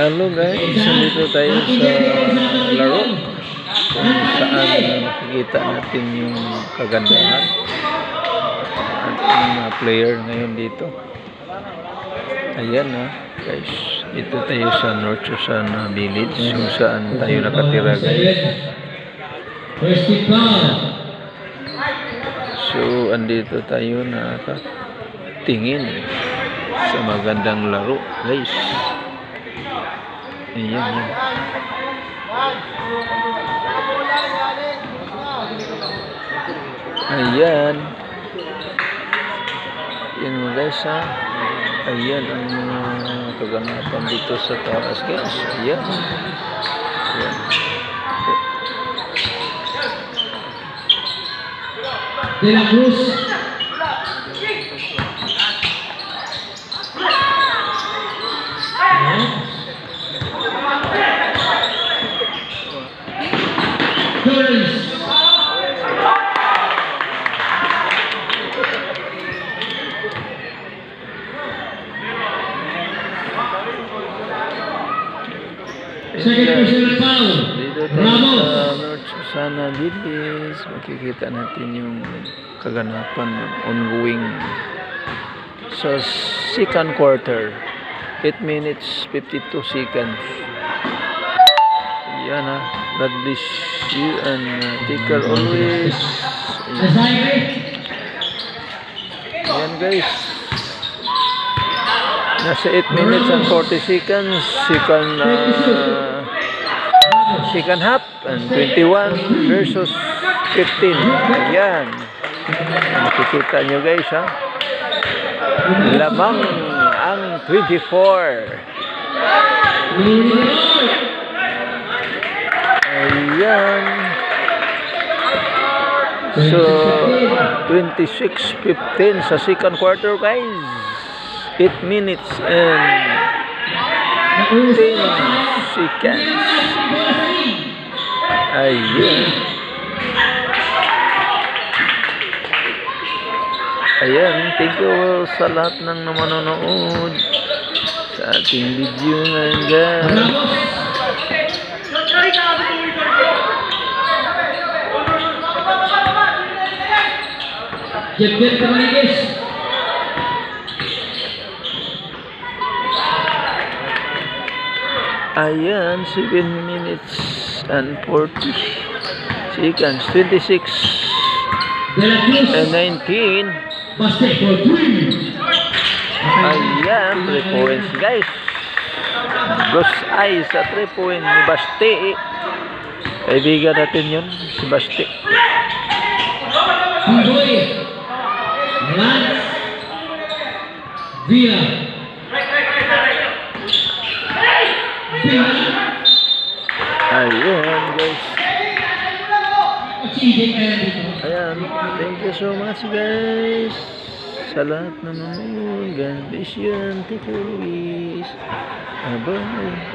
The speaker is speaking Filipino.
Hello guys, nandito tayo sa laro kung saan makikita natin yung kagandahan at mga player ngayon dito. Ayan guys, dito tayo sa North Susana Village kung saan tayo nakatira guys. So andito tayo nakatingin sa magandang laro guys. Ayan. Ayan. Ayan mo guys Ayan ang mga kaganapan dito sa taas guys. Ayan. Ayan. De la Cruz. Second personal foul. Dito tayo sa North Susana Village. Makikita natin yung kaganapan ng ongoing sa second quarter. 8 minutes 52 seconds. Yan God bless you and take care always. Yan guys. Nasa 8 minutes and 40 seconds. Second half and 21 versus 15. Ayan. Makikita nyo guys lamang ang 24. Ayan. So 26-15 sa second quarter guys. 8 minutes and 10 seconds. Ayan. Ayan, thank you sa lahat ng manonood sa ating video ngayon guys. Ayan, 7 minutes and 40 seconds, 26 and 19. Ayan, 3 points guys. Goes eye sa 3 point ni Basti. Kaibigan natin yun, si Basti. Ayan guys. Ayan, thank you so much guys sa lahat na nanonood. God bless you and take care always. Bye.